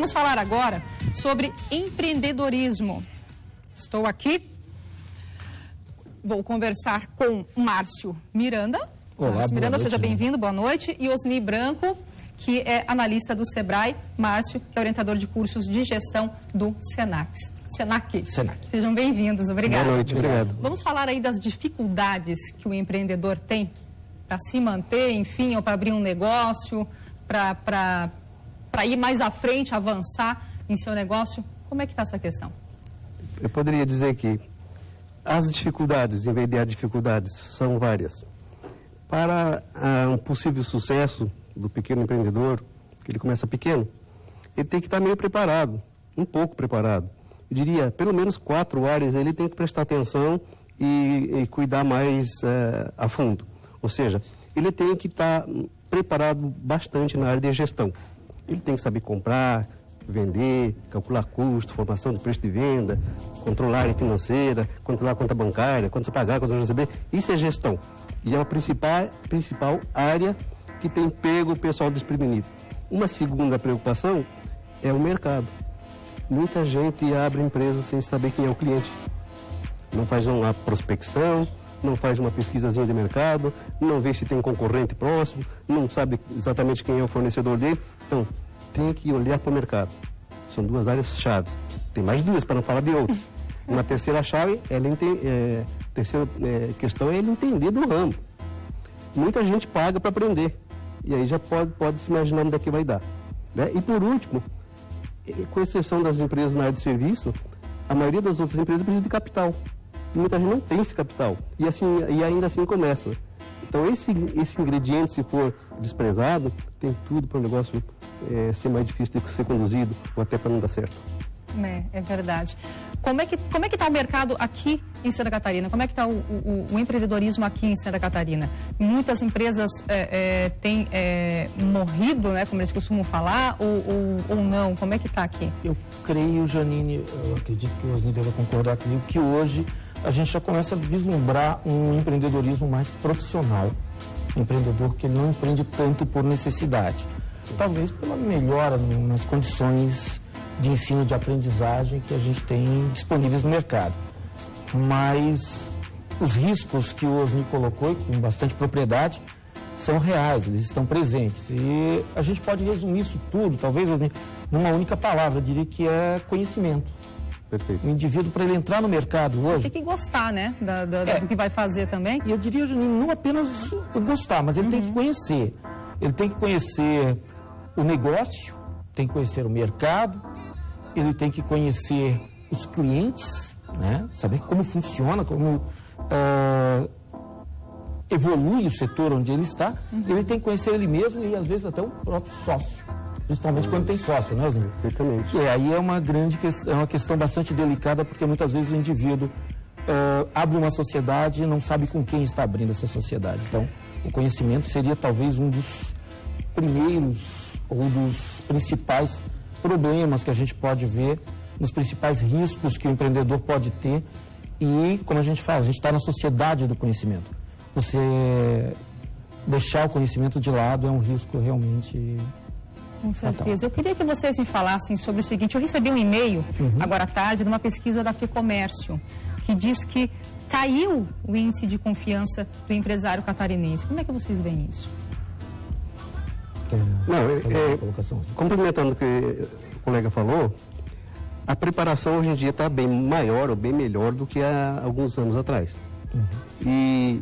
Vamos falar agora sobre empreendedorismo. Estou aqui, vou conversar com Márcio Miranda. Olá, Márcio Miranda, noite, seja bem-vindo, boa noite. E Osni Branco, que é analista do Sebrae. Márcio, que é orientador de cursos de gestão do Senac. Sejam bem-vindos, obrigado. Boa noite, obrigado. Vamos falar aí das dificuldades que o empreendedor tem para se manter, enfim, ou para abrir um negócio, para ir mais à frente, avançar em seu negócio. Como é que está essa questão? Eu poderia dizer que as dificuldades, em vez de dificuldades, são várias. Para um possível sucesso do pequeno empreendedor, que ele começa pequeno, ele tem que estar meio preparado, um pouco preparado. Eu diria, pelo menos 4 áreas ele tem que prestar atenção e cuidar mais a fundo. Ou seja, ele tem que estar preparado bastante na área de gestão. Ele tem que saber comprar, vender, calcular custo, formação de preço de venda, controlar a área financeira, controlar a conta bancária, quanto você pagar, quanto você receber. Isso é gestão. E é a principal área que tem pego o pessoal desprevenido. Uma segunda preocupação é o mercado. Muita gente abre empresa sem saber quem é o cliente. Não faz uma prospecção, não faz uma pesquisazinha de mercado, não vê se tem concorrente próximo, não sabe exatamente quem é o fornecedor dele. Então, tem que olhar para o mercado. São 2 áreas chaves. Tem mais 2 para não falar de outras. Uma terceira chave, terceira questão é ele entender do ramo. Muita gente paga para aprender. E aí já pode se imaginar onde é que vai dar. Né? E por último, com exceção das empresas na área de serviço, a maioria das outras empresas precisa de capital. E muita gente não tem esse capital. E ainda assim começa. Então, esse ingrediente, se for desprezado, tem tudo para o negócio ser mais difícil de ser conduzido ou até para não dar certo. É verdade. Como é que está o mercado aqui em Santa Catarina? Como é que está o empreendedorismo aqui em Santa Catarina? Muitas empresas têm morrido, né, como eles costumam falar, ou não? Como é que está aqui? Eu creio, Janine, eu acredito que o Osni deve concordar comigo, que hoje a gente já começa a vislumbrar um empreendedorismo mais profissional. Um empreendedor que ele não empreende tanto por necessidade. Talvez pela melhora nas condições de ensino, de aprendizagem que a gente tem disponíveis no mercado. Mas os riscos que o Osni colocou, com bastante propriedade, são reais, eles estão presentes. E a gente pode resumir isso tudo, talvez, Osni, numa única palavra, eu diria que é conhecimento. Perfeito. O indivíduo, para ele entrar no mercado hoje... Tem que gostar, né, do que vai fazer também. E eu diria, Janine, não apenas o gostar, mas ele tem que conhecer. Ele tem que conhecer o negócio, tem que conhecer o mercado, ele tem que conhecer os clientes, né? Saber como funciona, como evolui o setor onde ele está. Ele tem que conhecer ele mesmo e, às vezes, até o próprio sócio. Principalmente quando tem sócio, né, Osni? Perfeitamente. Aí é uma grande questão, é uma questão bastante delicada, porque muitas vezes o indivíduo abre uma sociedade e não sabe com quem está abrindo essa sociedade. Então, o conhecimento seria talvez um dos primeiros ou dos principais problemas que a gente pode ver, nos principais riscos que o empreendedor pode ter. E, como a gente fala, a gente está na sociedade do conhecimento. Você deixar o conhecimento de lado é um risco realmente... Com certeza. Eu queria que vocês me falassem sobre o seguinte. Eu recebi um e-mail, agora à tarde, de uma pesquisa da FEComércio, que diz que caiu o índice de confiança do empresário catarinense. Como é que vocês veem isso? Complementando o que o colega falou, a preparação hoje em dia está bem maior ou bem melhor do que há alguns anos atrás. E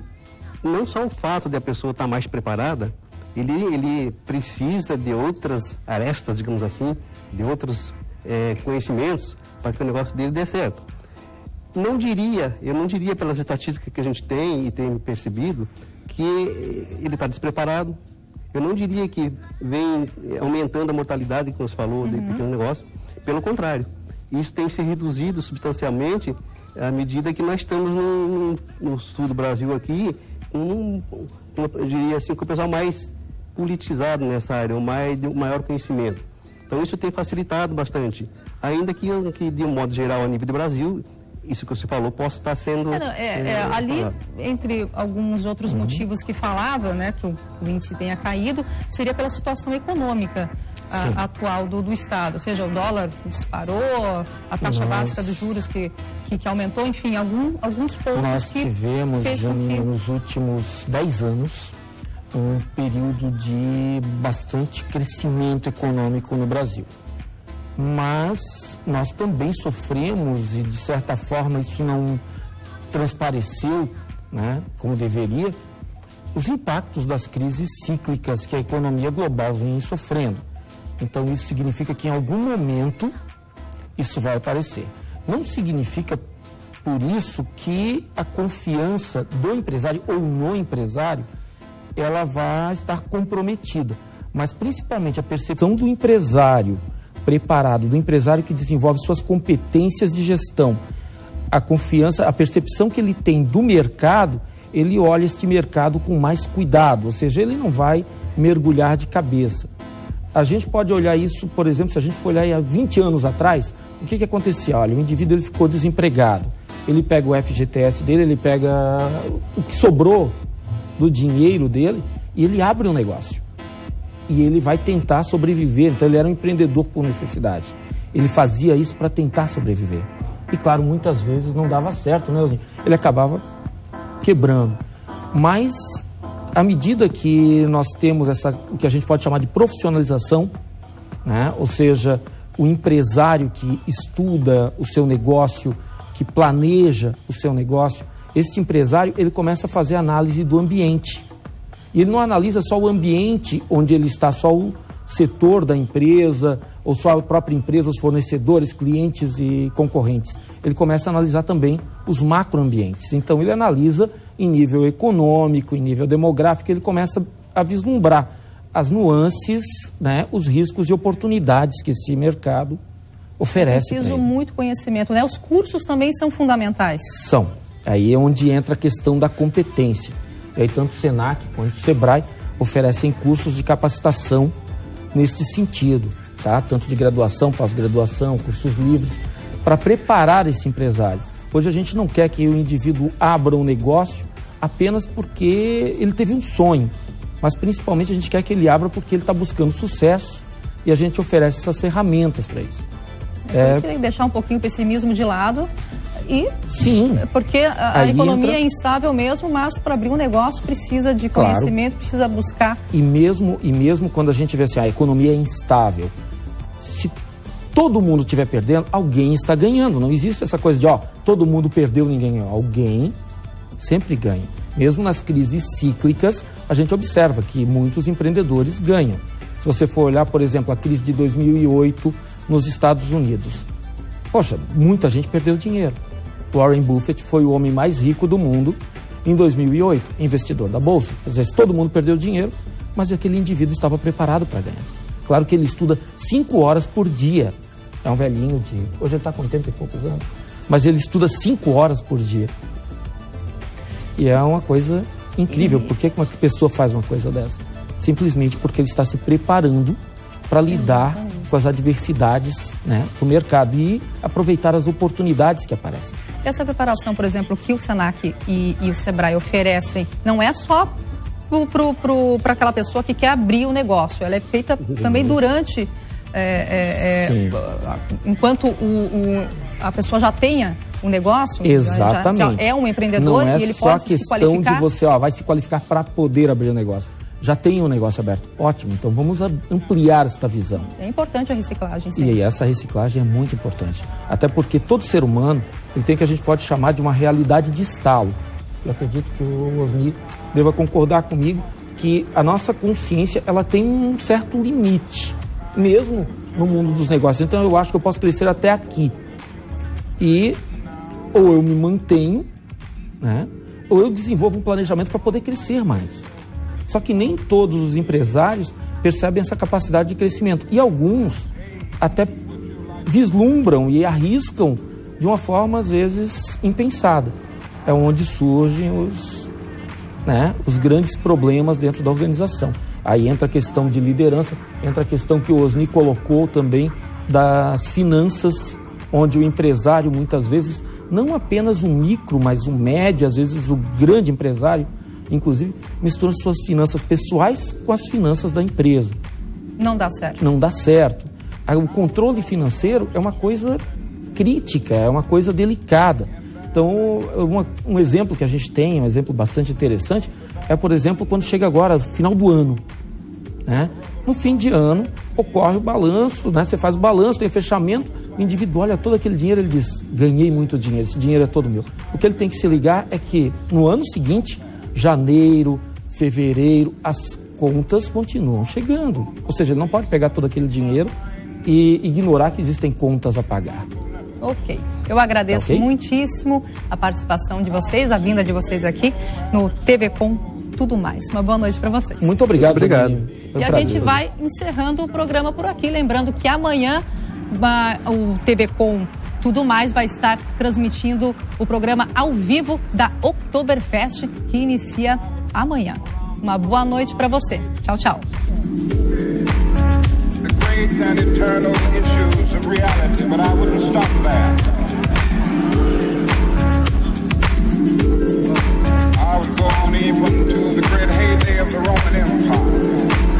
não só o fato de a pessoa estar mais preparada, ele precisa de outras arestas, digamos assim, de outros conhecimentos para que o negócio dele dê certo. Eu não diria pelas estatísticas que a gente tem e tem percebido que ele está despreparado. Eu não diria que vem aumentando a mortalidade, que nos falou, de pequeno negócio. Pelo contrário, isso tem se reduzido substancialmente à medida que nós estamos no sul do Brasil aqui, eu diria assim, com o pessoal mais politizado nessa área, o maior conhecimento. Então isso tem facilitado bastante. Ainda que de um modo geral, a nível do Brasil, isso que você falou possa estar sendo... ali, entre alguns outros motivos que falava, né, que o índice tenha caído, seria pela situação econômica. atual do Estado? Ou seja, o dólar disparou, a taxa básica dos juros que aumentou, enfim, alguns pontos. Nós tivemos, Janina, nos últimos 10 anos, um período de bastante crescimento econômico no Brasil. Mas nós também sofremos, e de certa forma isso não transpareceu, né, como deveria, os impactos das crises cíclicas que a economia global vem sofrendo. Então isso significa que em algum momento isso vai aparecer. Não significa por isso que a confiança do empresário ou no empresário ela vai estar comprometida, mas principalmente a percepção do empresário preparado, do empresário que desenvolve suas competências de gestão, a confiança, a percepção que ele tem do mercado, ele olha este mercado com mais cuidado, ou seja, ele não vai mergulhar de cabeça. A gente pode olhar isso, por exemplo, se a gente for olhar há 20 anos atrás, o que acontecia? Olha, o indivíduo ele ficou desempregado, ele pega o FGTS dele, ele pega o que sobrou do dinheiro dele e ele abre um negócio. E ele vai tentar sobreviver, então ele era um empreendedor por necessidade. Ele fazia isso para tentar sobreviver. E claro, muitas vezes não dava certo, né, Osni? Ele acabava quebrando. Mas, à medida que nós temos o que a gente pode chamar de profissionalização, né? Ou seja, o empresário que estuda o seu negócio, que planeja o seu negócio, esse empresário ele começa a fazer análise do ambiente. E ele não analisa só o ambiente onde ele está, só o setor da empresa, ou só a própria empresa, os fornecedores, clientes e concorrentes. Ele começa a analisar também os macroambientes. Então, ele analisa em nível econômico, em nível demográfico, ele começa a vislumbrar as nuances, né, os riscos e oportunidades que esse mercado oferece. Preciso muito conhecimento, né? Os cursos também são fundamentais. São. Aí é onde entra a questão da competência. E aí, tanto o Senac quanto o Sebrae oferecem cursos de capacitação nesse sentido, tá? Tanto de graduação, pós-graduação, cursos livres, para preparar esse empresário. Hoje a gente não quer que o indivíduo abra um negócio apenas porque ele teve um sonho, mas principalmente a gente quer que ele abra porque ele está buscando sucesso e a gente oferece essas ferramentas para isso. A gente tem que deixar um pouquinho o pessimismo de lado. E, sim, porque a economia é instável mesmo, mas para abrir um negócio precisa de conhecimento, precisa buscar. E mesmo quando a gente vê assim, a economia é instável, se todo mundo estiver perdendo, alguém está ganhando. Não existe essa coisa de, todo mundo perdeu, ninguém ganhou. Alguém sempre ganha. Mesmo nas crises cíclicas, a gente observa que muitos empreendedores ganham. Se você for olhar, por exemplo, a crise de 2008 nos Estados Unidos, poxa, muita gente perdeu dinheiro. Warren Buffett foi o homem mais rico do mundo em 2008, investidor da Bolsa. Às vezes todo mundo perdeu dinheiro, mas aquele indivíduo estava preparado para ganhar. Claro que ele estuda 5 horas por dia. É um velhinho hoje ele está com 80 e poucos anos, mas ele estuda 5 horas por dia. E é uma coisa incrível. Por que uma pessoa faz uma coisa dessa? Simplesmente porque ele está se preparando para lidar com as adversidades, né, do mercado e aproveitar as oportunidades que aparecem. Essa preparação, por exemplo, que o Senac e o Sebrae oferecem, não é só para aquela pessoa que quer abrir o negócio, ela é feita também durante, enquanto a pessoa já tenha um negócio. Exatamente. Já é um empreendedor e ele pode se qualificar. Não é só questão de você, vai se qualificar para poder abrir o negócio. Já tem um negócio aberto. Ótimo, então vamos ampliar esta visão. É importante a reciclagem, sim. E essa reciclagem é muito importante. Até porque todo ser humano ele tem o que a gente pode chamar de uma realidade de estalo. Eu acredito que o Osni deva concordar comigo que a nossa consciência ela tem um certo limite, mesmo no mundo dos negócios. Então eu acho que eu posso crescer até aqui. E ou eu me mantenho, né, ou eu desenvolvo um planejamento para poder crescer mais. Só que nem todos os empresários percebem essa capacidade de crescimento. E alguns até vislumbram e arriscam de uma forma, às vezes, impensada. É onde surgem os grandes problemas dentro da organização. Aí entra a questão de liderança, entra a questão que o Osni colocou também das finanças, onde o empresário, muitas vezes, não apenas um micro, mas um médio, às vezes o grande empresário, inclusive, mistura suas finanças pessoais com as finanças da empresa. Não dá certo. Não dá certo. O controle financeiro é uma coisa crítica, é uma coisa delicada. Então, um exemplo que a gente tem, um exemplo bastante interessante, é, por exemplo, quando chega agora, final do ano, né? No fim de ano, ocorre o balanço, né? Você faz o balanço, tem fechamento, o indivíduo olha todo aquele dinheiro, ele diz, ganhei muito dinheiro, esse dinheiro é todo meu. O que ele tem que se ligar é que no ano seguinte, janeiro, fevereiro, as contas continuam chegando. Ou seja, ele não pode pegar todo aquele dinheiro e ignorar que existem contas a pagar. Ok. Eu agradeço muitíssimo a participação de vocês, a vinda de vocês aqui no TV Com Tudo Mais. Uma boa noite para vocês. Muito obrigado. Obrigado. E a gente vai encerrando o programa por aqui. Lembrando que amanhã o TV Com Tudo Mais vai estar transmitindo o programa ao vivo da Oktoberfest, que inicia amanhã. Uma boa noite para você. Tchau, tchau. And eternal issues of reality, but I wouldn't stop there. I would go on even to the great heyday of the Roman Empire.